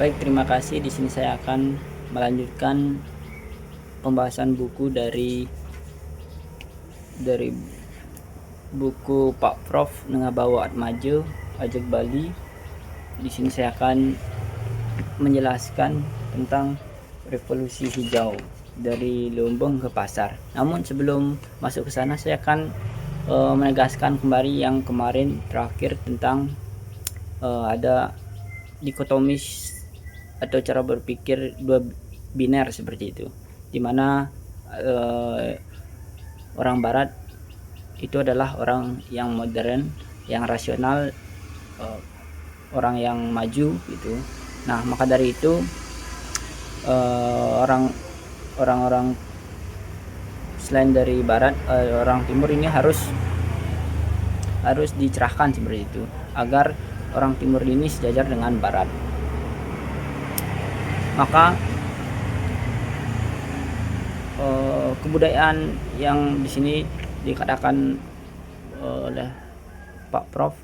Baik, terima kasih. Di sini saya akan melanjutkan pembahasan buku dari buku Pak Prof Nengabawa Atmaja Ajak Bali. Di sini saya akan menjelaskan tentang revolusi hijau dari lumbung ke pasar. Namun sebelum masuk ke sana, saya akan menegaskan kembali yang kemarin terakhir tentang ada dikotomis atau cara berpikir dua biner seperti itu, dimana orang barat itu adalah orang yang modern, yang rasional, orang yang maju gitu. Nah, maka dari itu orang-orang selain dari barat, orang timur ini harus dicerahkan seperti itu agar orang timur ini sejajar dengan barat. Maka kebudayaan yang di sini dikatakan oleh Pak Prof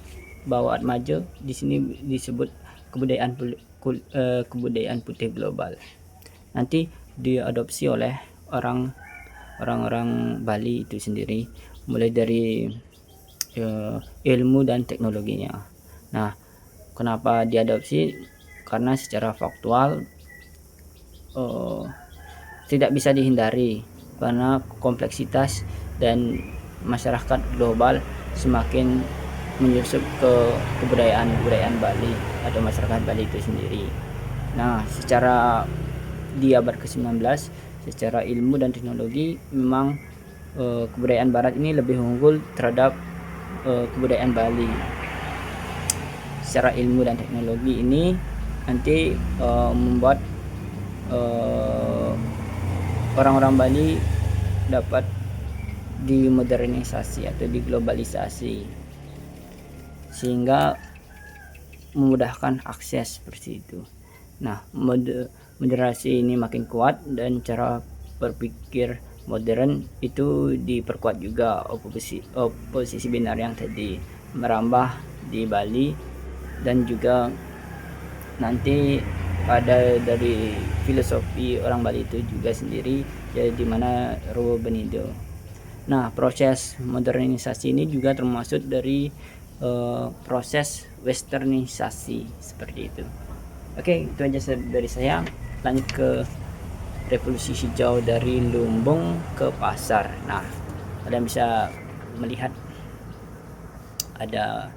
Bawa Atmaja di sini disebut kebudayaan putih global. Nanti diadopsi oleh orang-orang Bali itu sendiri, mulai dari ilmu dan teknologinya. Nah, kenapa diadopsi? Karena secara faktual tidak bisa dihindari, karena kompleksitas dan masyarakat global semakin menyusup ke kebudayaan Bali atau masyarakat Bali itu sendiri. Nah, secara di abad ke-19, secara ilmu dan teknologi memang kebudayaan barat ini lebih unggul terhadap kebudayaan Bali. Secara ilmu dan teknologi ini nanti membuat orang-orang Bali dapat dimodernisasi atau diglobalisasi sehingga memudahkan akses seperti itu. Nah, moderasi ini makin kuat dan cara berpikir modern itu diperkuat juga. Oposisi binar yang tadi merambah di Bali, dan juga nanti ada dari filosofi orang Bali itu juga sendiri, ya, di mana Ruwo Benido. Nah, proses modernisasi ini juga termasuk dari proses westernisasi seperti itu. Oke, itu aja dari saya. Lanjut ke revolusi hijau dari lumbung ke pasar. Nah, kalian bisa melihat ada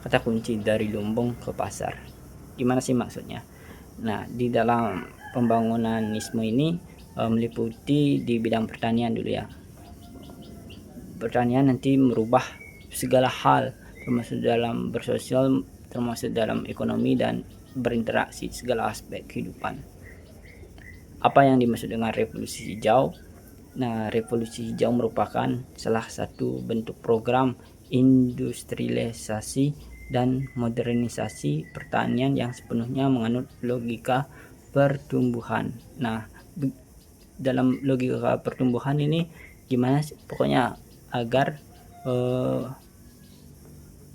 kata kunci dari lumbung ke pasar. Gimana sih maksudnya? Nah, di dalam pembangunanisme ini meliputi di bidang pertanian dulu ya. Pertanian nanti merubah segala hal, termasuk dalam bersosial, termasuk dalam ekonomi dan berinteraksi segala aspek kehidupan. Apa yang dimaksud dengan revolusi hijau? Nah, revolusi hijau merupakan salah satu bentuk program industrialisasi dan modernisasi pertanian yang sepenuhnya menganut logika pertumbuhan. Nah, dalam logika pertumbuhan ini gimana sih? Pokoknya agar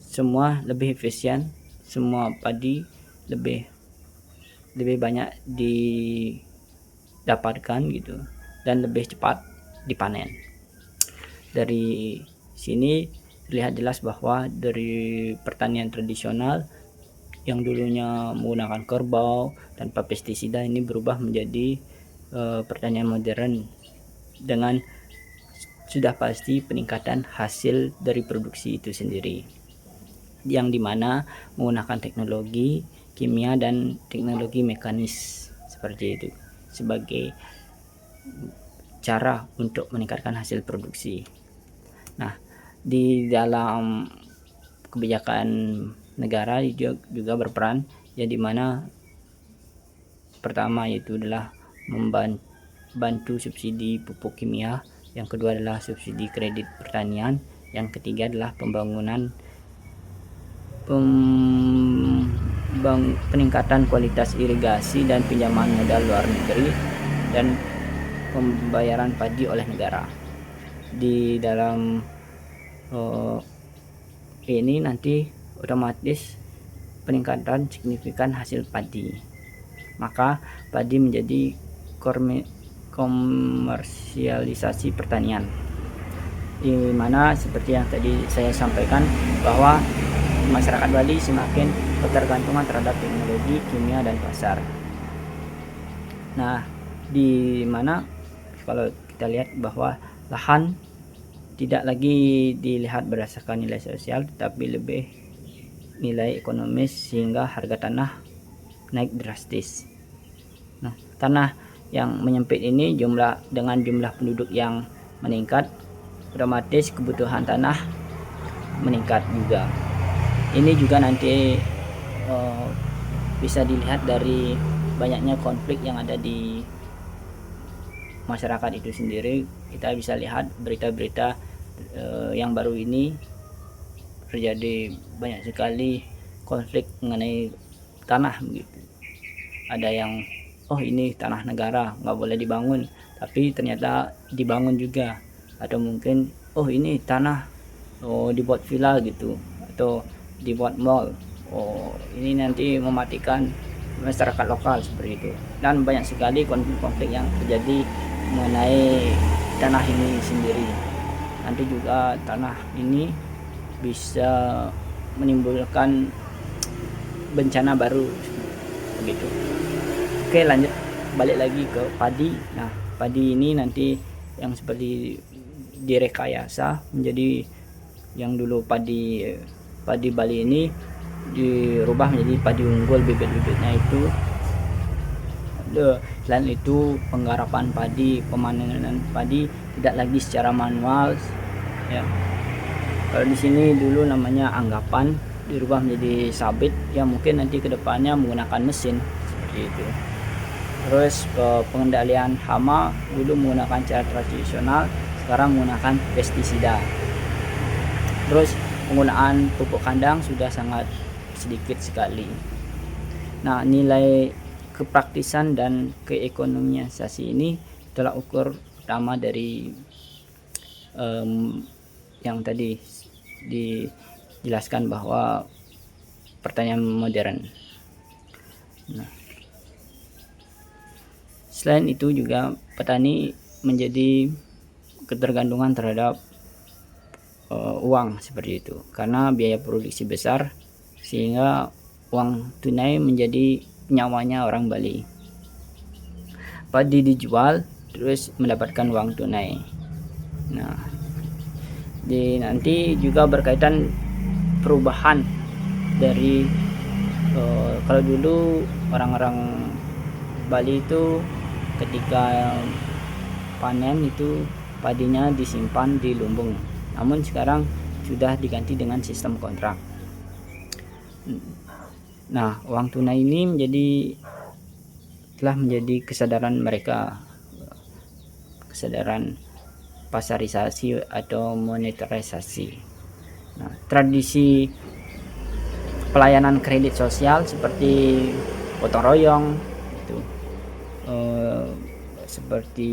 semua lebih efisien, semua padi lebih banyak didapatkan gitu, dan lebih cepat dipanen. Dari sini terlihat jelas bahwa dari pertanian tradisional yang dulunya menggunakan kerbau tanpa pestisida ini berubah menjadi pertanian modern dengan sudah pasti peningkatan hasil dari produksi itu sendiri, yang dimana menggunakan teknologi kimia dan teknologi mekanis seperti itu sebagai cara untuk meningkatkan hasil produksi. Nah, di dalam kebijakan negara juga berperan, ya, dimana pertama yaitu adalah membantu subsidi pupuk kimia, yang kedua adalah subsidi kredit pertanian, yang ketiga adalah peningkatan kualitas irigasi dan pinjaman modal luar negeri, dan pembayaran padi oleh negara. Di dalam ini nanti otomatis peningkatan signifikan hasil padi. maka padi menjadi komersialisasi pertanian, di mana seperti yang tadi saya sampaikan bahwa masyarakat Bali semakin ketergantungan terhadap teknologi, kimia, dan pasar. Nah, di mana kalau kita lihat bahwa lahan tidak lagi dilihat berdasarkan nilai sosial, tetapi lebih nilai ekonomis, sehingga harga tanah naik drastis. Nah, tanah yang menyempit ini dengan jumlah penduduk yang meningkat, otomatis kebutuhan tanah meningkat juga. Ini juga nanti bisa dilihat dari banyaknya konflik yang ada di masyarakat itu sendiri. Kita bisa lihat berita-berita yang baru ini terjadi banyak sekali konflik mengenai tanah begitu. Ada yang ini tanah negara nggak boleh dibangun, tapi ternyata dibangun juga. Atau mungkin ini tanah dibuat villa gitu, atau dibuat mall. Ini nanti mematikan masyarakat lokal seperti itu. Dan banyak sekali konflik-konflik yang terjadi mengenai tanah ini sendiri. Nanti juga tanah ini bisa menimbulkan bencana baru begitu. Oke, lanjut balik lagi ke padi. Nah, padi ini nanti yang seperti direkayasa menjadi yang dulu padi Bali ini dirubah menjadi padi unggul, bibit-bibitnya itu. Selain itu, penggarapan padi, pemanenan padi tidak lagi secara manual ya. Kalau di sini dulu namanya anggapan, dirubah menjadi sabit, ya mungkin nanti kedepannya menggunakan mesin seperti itu. Terus pengendalian hama dulu menggunakan cara tradisional, sekarang menggunakan pestisida. Terus penggunaan pupuk kandang sudah sangat sedikit sekali. Nah, nilai kepraktisan dan keekonomiasasi ini telah ukur utama dari yang tadi dijelaskan bahwa pertanian modern. Nah, selain itu juga petani menjadi ketergantungan terhadap uang seperti itu, karena biaya produksi besar, sehingga uang tunai menjadi nyawanya orang Bali. Padi dijual terus mendapatkan uang tunai. Nah, nanti juga berkaitan perubahan dari kalau dulu orang-orang Bali itu ketika panen itu padinya disimpan di lumbung, namun sekarang sudah diganti dengan sistem kontrak. Nah, uang tunai ini telah menjadi kesadaran mereka, kesadaran pasarisasi atau monetarisasi. Nah, tradisi pelayanan kredit sosial seperti gotong royong itu, seperti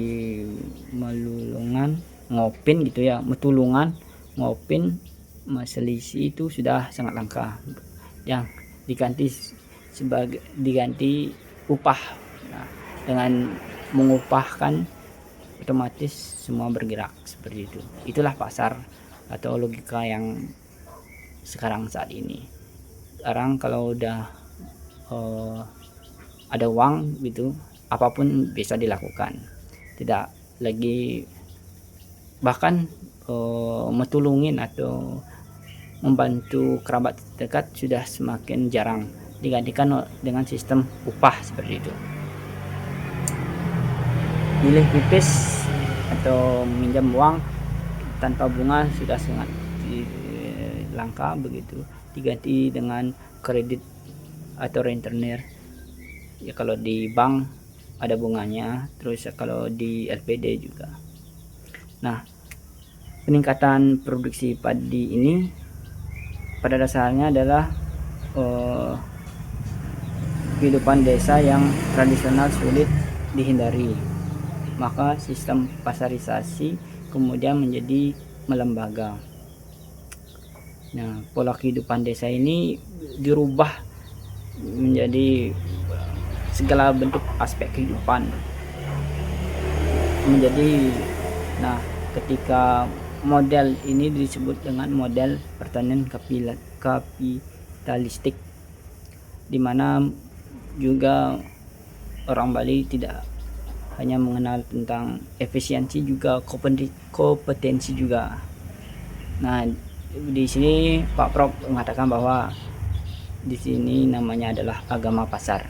melulungan, ngopin gitu ya, metulungan, ngopin, maselisi itu sudah sangat langka, yang diganti upah. Nah, dengan mengupahkan otomatis semua bergerak seperti itu. Itulah pasar atau logika yang sekarang saat ini. Sekarang kalau udah ada uang gitu, apapun bisa dilakukan. Tidak lagi bahkan metulungin atau membantu kerabat dekat sudah semakin jarang, digantikan dengan sistem upah seperti itu. Nilai pipis atau minjam uang tanpa bunga sudah sangat langka begitu, diganti dengan kredit atau rentenir. Ya, kalau di bank ada bunganya, terus kalau di LPD juga. Nah, peningkatan produksi padi ini pada dasarnya adalah kehidupan desa yang tradisional sulit dihindari, maka sistem pasarisasi kemudian menjadi melembaga. Nah, pola kehidupan desa ini dirubah menjadi segala bentuk aspek kehidupan menjadi. Nah, ketika model ini disebut dengan model pertanian kapitalistik, di mana juga orang Bali tidak hanya mengenal tentang efisiensi, juga kompetensi juga. Nah, di sini Pak Prof mengatakan bahwa di sini namanya adalah agama pasar.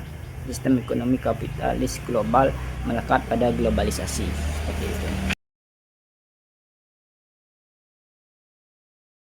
Sistem ekonomi kapitalis global melekat pada globalisasi, seperti itu.